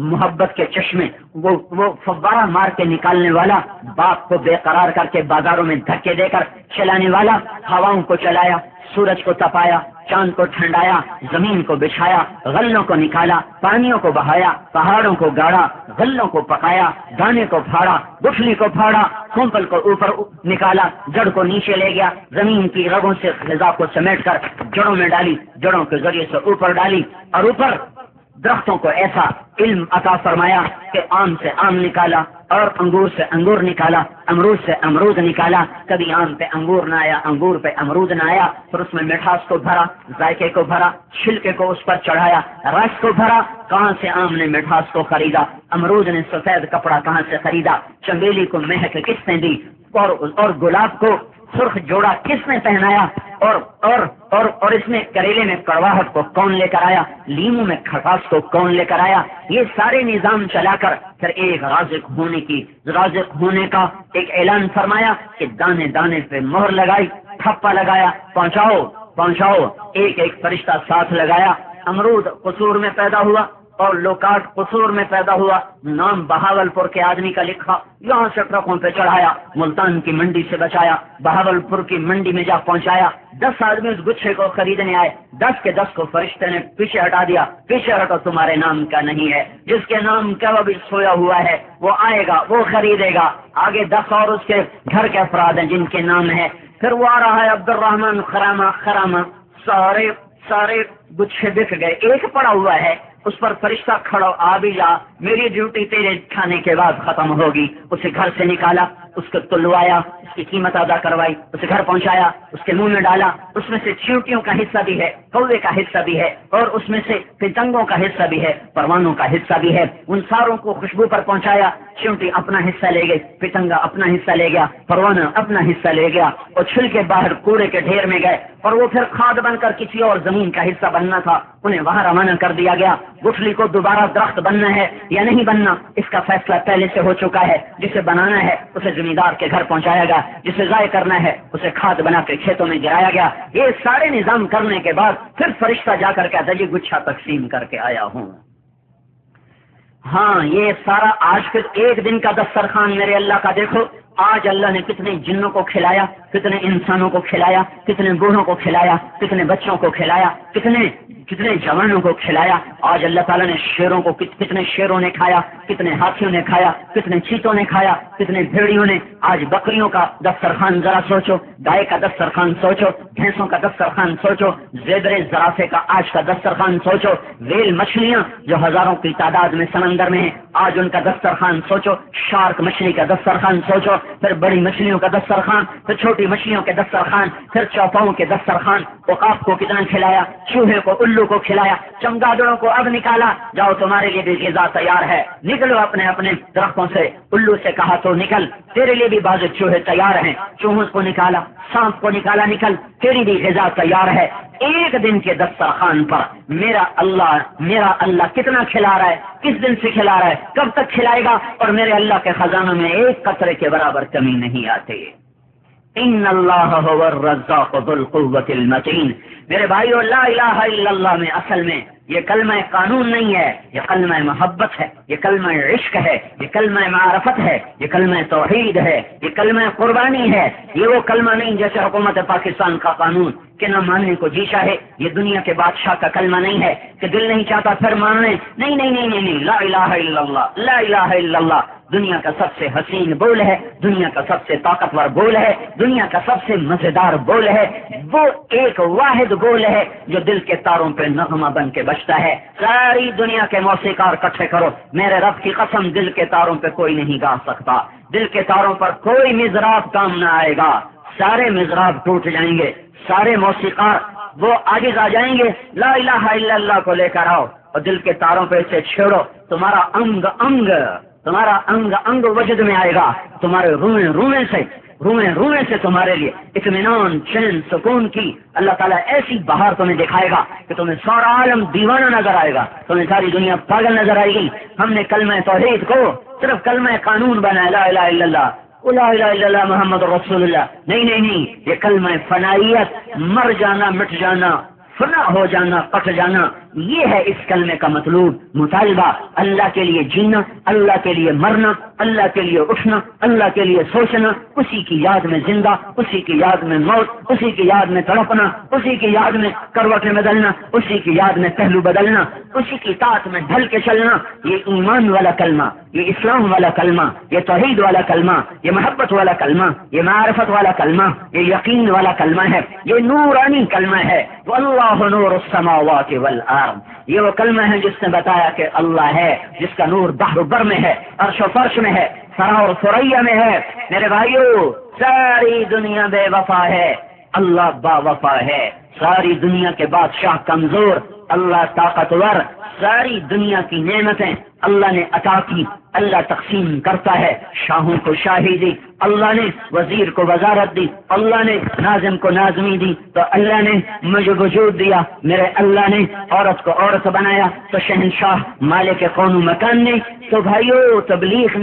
محبت کے چشمے، وہ فوارہ مار کے نکالنے والا، باپ کو بے قرار کر کے بازاروں میں دھکے دے کر چلانے والا، ہواؤں کو چلایا، سورج کو تپایا، چاند کو ٹھنڈایا، زمین کو بچھایا، غلوں کو نکالا، پانیوں کو بہایا، پہاڑوں کو گاڑا، غلوں کو پکایا، دانے کو پھاڑا، گٹھلی کو پھاڑا، کھوپل کو اوپر نکالا، جڑ کو نیچے لے گیا، زمین کی رگوں سے غذا کو سمیٹ کر جڑوں میں ڈالی، جڑوں کے ذریعے سے اوپر ڈالی، اور اوپر درختوں کو ایسا علم عطا فرمایا کہ آم سے آم نکالا، اور انگور سے انگور نکالا، امرود سے امرود نکالا، کبھی آم پہ انگور نہ آیا، انگور پہ امرود نہ آیا، پھر اس میں مٹھاس کو بھرا، ذائقے کو بھرا، چھلکے کو اس پر چڑھایا، رس کو بھرا، کہاں سے آم نے مٹھاس کو خریدا، امرود نے سفید کپڑا کہاں سے خریدا، چنبیلی کو مہک کس نے دی، اور گلاب کو سرخ جوڑا کس نے پہنایا، اور اس میں کریلے میں کڑواہٹ کو کون لے کر آیا، لیمو میں کھٹاس کو کون لے کر آیا، یہ سارے نظام چلا کر پھر ایک رازق ہونے کا ایک اعلان فرمایا کہ دانے دانے پہ مہر لگائی، ٹھپا لگایا، پہنچاؤ، ایک ایک فرشتہ ساتھ لگایا، امرود قصور میں پیدا ہوا اور لوکاٹ قصور میں پیدا ہوا، نام بہاولپور کے آدمی کا لکھا، یہاں سے ٹرکوں پہ چڑھایا، ملتان کی منڈی سے بچایا، بہاولپور کی منڈی میں جا پہنچایا، 10 آدمی اس گچھے کو خریدنے آئے، 10 کے 10 کو فرشتے نے پیچھے ہٹا دیا، پیچھے ہٹو، تمہارے نام کا نہیں ہے، جس کے نام کا وہ بھی سویا ہوا ہے وہ آئے گا، وہ خریدے گا، آگے 10 اور اس کے گھر کے افراد ہیں جن کے نام ہے، پھر وہ آ رہا ہے عبد الرحمن خرامہ، سارے گچھے بک گئے، ایک پڑا ہوا ہے، اس پر فرشتہ کھڑا، آ بھی جا، میری ڈیوٹی تیرے کھانے کے بعد ختم ہوگی، اسے گھر سے نکالا، اس کو تلوایا، اس کی قیمت ادا کروائی، اسے گھر پہنچایا، اس کے منہ میں ڈالا، اس میں سے چیونٹیوں کا حصہ بھی ہے، کوے کا حصہ بھی ہے، اور اس میں سے پتنگوں کا حصہ بھی ہے، پروانوں کا حصہ بھی ہے، ان ساروں کو خوشبو پر پہنچایا، چیونٹی اپنا حصہ لے گئی، پتنگا اپنا حصہ لے گیا، پروانہ اپنا حصہ لے گیا، اور چھل کے باہر کوڑے کے ڈھیر میں گئے، اور وہ پھر کھاد بن کر کسی اور زمین کا حصہ بننا تھا، انہیں وہاں روانہ کر دیا گیا، گٹھلی کو دوبارہ درخت بننا ہے یا نہیں بننا، اس کا فیصلہ پہلے سے ہو چکا ہے، جسے بنانا ہے اسے زمیندار کے گھر پہنچایا گیا، جسے ضائع کرنا ہے اسے کھاد بنا کے کھیتوں میں گرایا گیا، یہ سارے نظام کرنے کے بعد پھر فرشتہ جا کر کہتا جی گچھا تقسیم کر کے آیا ہوں۔ ہاں یہ سارا آج پھر ایک دن کا دسترخوان میرے اللہ کا دیکھو، آج اللہ نے کتنے جنوں کو کھلایا، کتنے انسانوں کو کھلایا، کتنے بوڑھوں کو کھلایا، کتنے بچوں کو کھلایا، کتنے جوانوں کو کھلایا، آج اللہ تعالیٰ نے شیروں کو کتنے شیروں نے کھایا، کتنے ہاتھیوں نے کھایا، کتنے چیتوں نے کھایا، کتنے بھیڑیوں نے، آج بکریوں کا دسترخوان ذرا سوچو، گائے کا دسترخوان سوچو، بھینسوں کا دسترخوان سوچو، زیبر زرافے کا آج کا دسترخوان سوچو، ویل مچھلیاں جو ہزاروں کی تعداد میں سمندر میں ہیں آج ان کا دسترخوان سوچو، شارک مچھلی کا دسترخوان سوچو، پھر بڑی مچھلیوں کا دسترخوان، پھر چھوٹی مچھلیوں کے دسترخوان، پھر چوپاؤں کے دسترخوان، عقاب کو کتنا کھلایا، چوہے کو، الو کو کھلایا، چمگادڑوں کو اب نکالا، جاؤ تمہارے لیے بھی غذا تیار ہے، نکلو اپنے اپنے درختوں سے، الو سے کہا تو نکل، تیرے لیے بھی باز چوہے تیار ہیں، چوہوں کو نکالا، سانپ کو نکالا، نکل، تیری بھی غذا تیار ہے۔ ایک دن کے دسترخوان پر میرا اللہ کتنا کھلا رہا ہے، کس دن سے کھلا رہا ہے، کب تک کھلائے گا، اور میرے اللہ کے خزانوں میں ایک قطرے کے برابر کمی نہیں آتی۔ ان اللہ هو الرزاق ذو القوة المتین۔ میرے بھائیو، لا الہ الا اللہ میں اصل میں یہ کلمہ قانون نہیں ہے، یہ کلمہ محبت ہے، یہ کلمہ عشق ہے، یہ کلمہ معرفت ہے، یہ کلمہ توحید ہے، یہ کلمہ قربانی ہے، یہ وہ کلمہ نہیں جیسے حکومت پاکستان کا قانون کہ نہ ماننے کو جی چاہے، یہ دنیا کے بادشاہ کا کلمہ نہیں ہے کہ دل نہیں چاہتا پھر ماننے، نہیں نہیں نہیں نہیں، لا الہ الا اللہ، لا الہ الا اللہ دنیا کا سب سے حسین بول ہے، دنیا کا سب سے طاقتور بول ہے، دنیا کا سب سے مزیدار بول ہے، وہ ایک واحد بول ہے جو دل کے تاروں پہ نغمہ بن کے بجتا ہے۔ ساری دنیا کے موسیقار اکٹھے کرو، میرے رب کی قسم دل کے تاروں پہ کوئی نہیں گا سکتا، دل کے تاروں پر کوئی مضراب کام نہ آئے گا، سارے مضراب ٹوٹ جائیں گے، سارے موسیقار وہ عاجز آ جائیں گے، لا الہ الا اللہ کو لے کر آؤ اور دل کے تاروں پہ اسے چھیڑو، تمہارا انگ انگ وجد میں آئے گا، تمہارے روئیں سے تمہارے لیے اطمینان، چین، سکون کی اللہ تعالیٰ ایسی بہار تمہیں دکھائے گا کہ تمہیں سارا عالم دیوانہ نظر آئے گا، تمہیں ساری دنیا پاگل نظر آئے گی۔ ہم نے کلمہ توحید کو صرف کلمہ قانون بنایا، لا الہ الا اللہ، لا الہ الا اللہ محمد رسول اللہ، نہیں، یہ کلمہ فنائیت، مر جانا، مٹ جانا، فنا ہو جانا، کٹ جانا، یہ ہے اس کلمے کا مطلوب مطالبہ، اللہ کے لیے جینا، اللہ کے لیے مرنا، اللہ کے لیے اٹھنا، اللہ کے لیے سوچنا، اسی کی یاد میں زندہ، اسی کی یاد میں موت، اسی کی یاد میں تڑپنا، اسی کی یاد میں کروٹیں بدلنا، اسی کی یاد میں پہلو بدلنا، اسی کی طاعت میں ڈھل کے چلنا. یہ ایمان والا کلمہ، یہ اسلام والا کلمہ، یہ توحید والا کلمہ، یہ محبت والا کلمہ، یہ معرفت والا کلمہ، یہ یقین والا کلمہ ہے، یہ نورانی کلمہ ہے. واللہ نور السماوات والارض، یہ وہ کلمہ ہے جس نے بتایا کہ اللہ ہے، جس کا نور بحر بر میں ہے، عرش و فرش میں ہے، ثرا اور ثریا میں ہے. میرے بھائیو، ساری دنیا بے وفا ہے، اللہ با وفا ہے. ساری دنیا کے بادشاہ کمزور، اللہ طاقتور. ساری دنیا کی نعمتیں اللہ نے عطا کی، اللہ تقسیم کرتا ہے. شاہوں کو شاہی دی، اللہ نے وزیر کو وزارت دی، اللہ نے ناظم کو ناظمی دی، تو اللہ نے مجھے وجود دیا. میرے اللہ نے عورت کو عورت بنایا تو شہنشاہ مالک کون و مکان نے. تو بھائیو، تبلیغ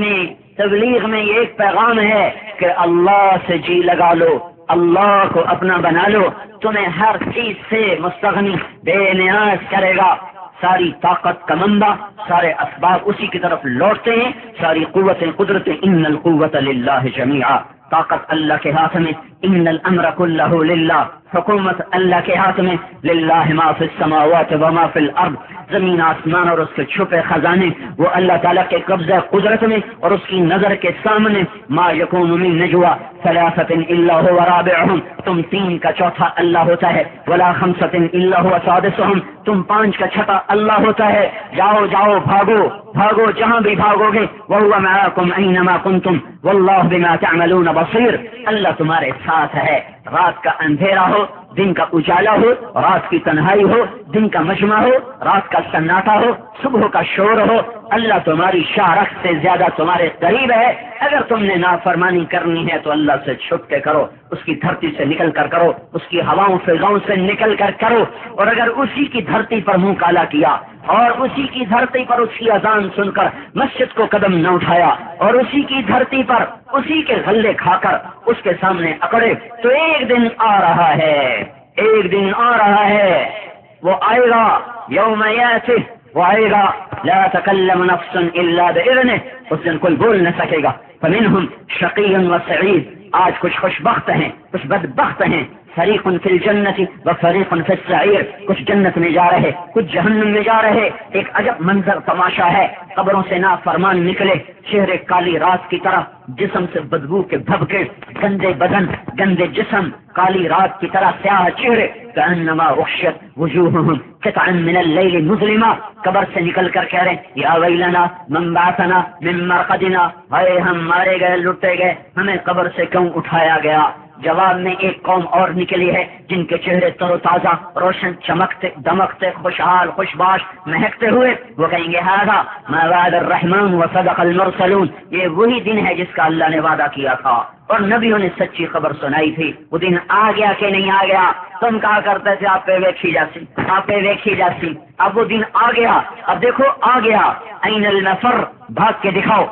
میں یہ ایک پیغام ہے کہ اللہ سے جی لگا لو، اللہ کو اپنا بنا لو، تمہیں ہر چیز سے مستغنی بے نیاز کرے گا. ساری طاقت کا منبع، سارے اسباب اسی کی طرف لوٹتے ہیں، ساری قوتیں قدرتیں. ان القوت للہ جمیعا، طاقت اللہ کے ہاتھ میں. ان الامر کلہ للہ، حکومت اللہ کے ہاتھ میں. للہ ما فی السماوات وما فی الارض، زمین آسمان اور اس کے چھپے خزانے وہ اللہ تعالیٰ کے قبضہ قدرت میں اور اس کی نظر کے سامنے. ما یکون من نجوا ثلاثۃ الا هو رابعهم، تم تین کا چوتھا اللہ ہوتا ہے. ولا خمسۃ الا هو سادسهم، تم پانچ کا چھٹا اللہ ہوتا ہے. جاؤ جاؤ، بھاگو جہاں بھی بھاگو گے. وهو معكم اينما كنتم والله بما تعملون بصير، اللہ تمہارے ساتھ ہے. رات کا اندھیرا ہو، دن کا اجالا ہو، رات کی تنہائی ہو، دن کا مجمع ہو، رات کا سناٹا ہو، صبح کا شور ہو، اللہ تمہاری شارخ سے زیادہ تمہارے قریب ہے. اگر تم نے نافرمانی کرنی ہے تو اللہ سے چھپ کے کرو، اس کی دھرتی سے نکل کر کرو، اس کی ہواؤں فضاؤں سے نکل کر کرو. اور اگر اسی کی دھرتی پر منہ کالا کیا اور اسی کی دھرتی پر اس کی اذان سن کر مسجد کو قدم نہ اٹھایا اور اسی کی دھرتی پر اسی کے غلے کھا کر اس کے سامنے اکڑے، تو ایک دن آ رہا ہے، وہ آئے گا. یوم یاتی، وہ آئے گا. لا تکلم نفس الا باذنہ، اس دن کوئی بول نہ سکے گا. فمنہم شقی و سعید، آج کچھ خوشبخت ہیں، کچھ بدبخت ہیں. فریق فی الجنت و فریق فی السعیر، کچھ جنت میں جا رہے، کچھ جہنم میں جا رہے. ایک عجب منظر تماشا ہے. قبروں سے نافرمان نکلے، چہرے کالی رات کی طرح، جسم سے بدبو کے بھبکے، گندے بدن، گندے جسم، کالی رات کی طرح سیاہ چہرے. کأنما اغشیت وجوہہم قطعا من اللیل مظلما، قبر سے نکل کر کہہ رہے ہیں یا ویلنا من بعثنا من مرقدنا، ہائے ہم مارے گئے، لٹے گئے، ہمیں قبر سے کیوں اٹھایا گیا. جواب میں ایک قوم اور نکلی ہے جن کے چہرے تر و تازہ، روشن، چمکتے، دمکتے، خوشحال، خوشباش، مہکتے ہوئے. وہ کہیں گے ھذا ما وعد الرحمن وصدق المرسلون، یہ وہی دن ہے جس کا اللہ نے وعدہ کیا تھا اور نبیوں نے سچی خبر سنائی تھی. وہ دن آ گیا کہ نہیں آ گیا؟ تم کہا کرتے تھے آپ پہ ویکھی جاسی. اب وہ دن آ گیا، اب دیکھو آ گیا. این المفر، بھاگ کے دکھاؤ.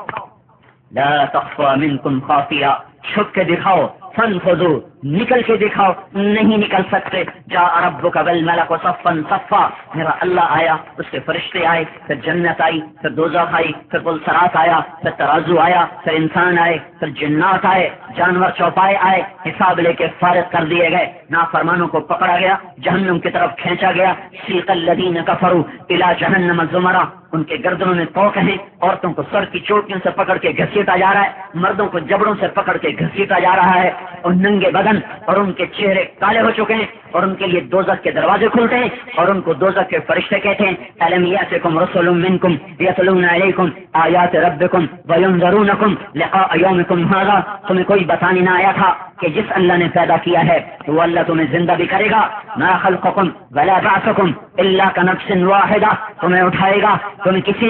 لا تخفى منکم خافیہ، چھپ کے دکھاؤ. فانفذوا، نکل کے دکھاؤ. نہیں نکل سکتے. جاء ربک والملک صفا صفا، میرا اللہ آیا، اس کے فرشتے آئے، پھر جنت آئی، پھر دوزخ آئی، پھر پلسرات آیا، پھر ترازو آیا، پھر انسان آئے، پھر جنات آئے، جانور چوپائے آئے، حساب لے کے فارغ کر دیے گئے. نافرمانوں کو پکڑا گیا، جہنم کی طرف کھینچا گیا. سیق الذین کفروا الی جہنم زمرا، ان کے گردنوں میں توق ہیں. عورتوں کو سر کی چوٹیوں سے پکڑ کے گھسیٹا جا رہا ہے، مردوں کو جبڑوں سے پکڑ کے گھسیٹا جا رہا ہے. اور ننگے بدن اور ان کے چہرے کالے ہو چکے ہیں اور ان کے لیے دوزخ کے دروازے کھلتے ہیں اور ان کو دوزخ کے فرشتے کہتے ہیں الم یاتکم رسل منکم یتلون علیکم آیات ربکم وینذرونکم لقاء یومکم ھذا، تمہیں کوئی بتانے نہ آیا تھا کہ جس اللہ نے پیدا کیا ہے وہ اللہ تمہیں زندہ بھی کرے گا. ما خلقکم ولا بعثکم الا کنفس واحدہ، تمہیں اٹھائے گا. تمہیں کسی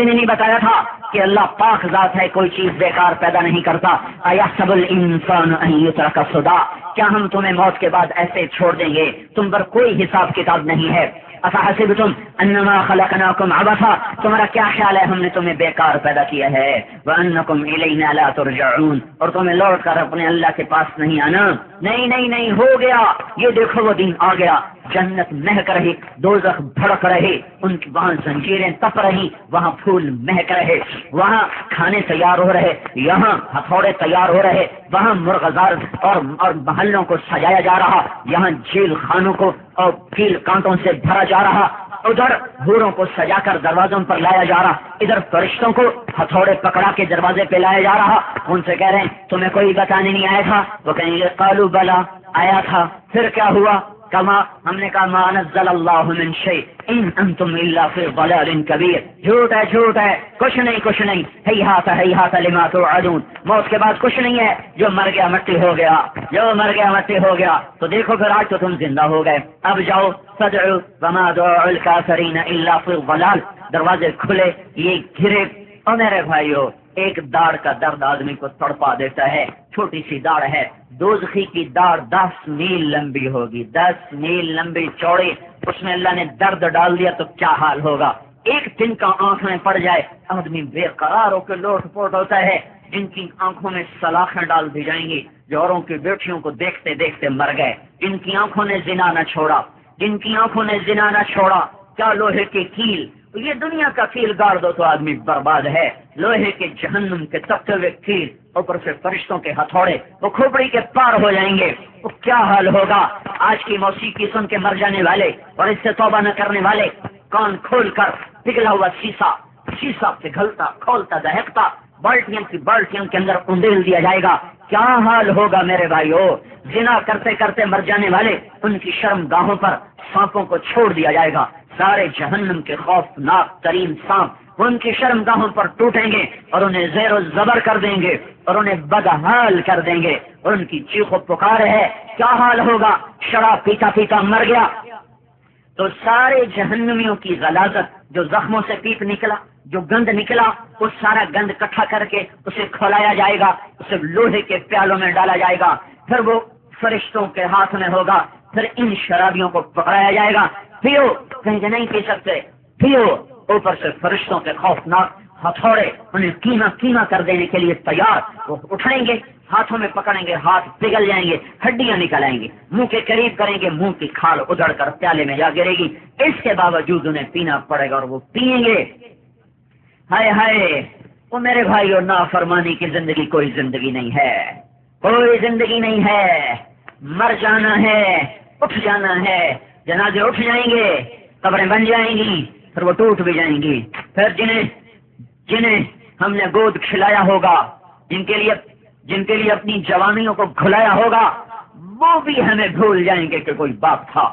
نے نہیں بتایا تھا کہ اللہ پاک ذات ہے، کوئی چیز بیکار پیدا نہیں کرتا. ایحسب الانسان ان یترک سدی، کیا ہم تمہیں موت کے بعد ایسے چھوڑ دیں گے؟ تم پر کوئی حساب کتاب نہیں ہے. افحسبتم انما خلقناکم عبثا، تمہارا کیا خیال ہے ہم نے تمہیں بیکار پیدا کیا ہے؟ وانکم الینا لا ترجعون، اور تمہیں لوٹ کر اپنے اللہ کے پاس نہیں آنا. نہیں، ہو گیا. یہ دیکھو وہ دن آ گیا. جنت مہک رہی، دوزخ بھڑک رہے، ان کی وہاں زنجیریں تپ رہی، وہاں پھول مہک رہے، وہاں کھانے تیار ہو رہے، یہاں ہتھوڑے تیار ہو رہے، وہاں مرغزار اور محلوں کو سجایا جا رہا، یہاں جیل خانوں کو اور کیل کانٹوں سے بھرا جا رہا، ادھر حوروں کو سجا کر دروازوں پر لایا جا رہا، ادھر فرشتوں کو ہتھوڑے پکڑا کے دروازے پہ لایا جا رہا۔ ان سے کہہ رہے ہیں تمہیں کوئی بتانے نہیں آیا تھا؟ وہ کہیں گے قالوا بلا، آیا تھا، پھر کیا ہوا؟ کما ہم نے کہا ما نزل اللہ من شیء ان انتم الا فی ضلال کبیر، جھوٹ ہے جھوٹ ہے، کچھ نہیں، ہیہات لما توعدون، موت کے بعد کچھ نہیں ہے، جو مر گیا مٹی ہو گیا، تو دیکھو پھر آج تو تم زندہ ہو گئے، اب جاؤ فادعوا وما دعاء الکافرین الا فی ضلال، دروازے کھلے، یہ گرے۔ اور میرے بھائیو، ایک داڑھ کا درد آدمی کو تڑپا دیتا ہے، چھوٹی سی داڑھ ہے، دوزخی کی داڑھ 10 میل لمبی ہوگی، 10 میل لمبی چوڑی، اس میں اللہ نے درد ڈال دیا تو کیا حال ہوگا؟ ایک دن کا آنکھ میں پڑ جائے آدمی بے قرار ہو کے لوٹ پوٹ ہوتا ہے، جن کی آنکھوں میں سلاخیں ڈال دی جائیں گی، جو اوروں کی بیٹیوں کو دیکھتے دیکھتے مر گئے، جن کی آنکھوں نے زنا نہ چھوڑا، کیا لوہے کی کیل، یہ دنیا کا کیل گاڑ دو تو آدمی برباد ہے، لوہے کے جہنم کے تپتے ہوئے کیل، اوپر سے فرشتوں کے ہتھوڑے، وہ کھوپڑی کے پار ہو جائیں گے، وہ کیا حال ہوگا؟ آج کی موسیقی سن کے مر جانے والے اور اس سے توبہ نہ کرنے والے، کان کھول کر پگھلا ہوا شیشہ پگھلتا کھولتا دہکتا بالٹیاں کے اندر اندیل دیا جائے گا، کیا حال ہوگا میرے بھائیو؟ زنا کرتے کرتے مر جانے والے، ان کی شرم گاہوں پر سانپوں کو چھوڑ دیا جائے گا، سارے جہنم کے خوفناک ترین سانپ ان کی شرم گاہوں پر ٹوٹیں گے اور انہیں زیر و زبر کر دیں گے اور انہیں بدحال کر دیں گے، اور ان کی چیخ و پکار ہے، کیا حال ہوگا؟ شراب پیتا پیتا مر گیا تو سارے جہنمیوں کی غلاظت، جو زخموں سے پیپ نکلا، جو گند نکلا، وہ سارا گند اکٹھا کر کے اسے کھولایا جائے گا، اسے لوہے کے پیالوں میں ڈالا جائے گا، پھر وہ فرشتوں کے ہاتھ میں ہوگا، پھر ان شرابیوں کو پکڑایا جائے گا، پیو، کہیں کہ نہیں پی سکتے، پیو، اوپر سے فرشتوں کے خوفناک ہتھوڑے انہیں کیما کر دینے کے لیے تیار، وہ اٹھائیں گے، ہاتھوں میں پکڑیں گے، ہاتھ پگھل جائیں گے، ہڈیاں نکل آئیں گے، منہ کے قریب کریں گے، منہ کی کھال ادھڑ کر پیالے میں جا گرے گی، اس کے باوجود انہیں پینا پڑے گا اور وہ پیئیں گے۔ ہائے ہائے، وہ میرے بھائیو، نافرمانی کی زندگی کوئی زندگی نہیں ہے، مر جانا ہے، اٹھ جانا ہے، جنازے اٹھ جائیں گے، قبریں بن جائیں گی، پھر وہ ٹوٹ بھی جائیں گی، پھر جنہیں ہم نے گود کھلایا ہوگا، جن کے لیے اپنی جوانیوں کو کھلایا ہوگا، وہ بھی ہمیں بھول جائیں گے کہ کوئی باپ تھا۔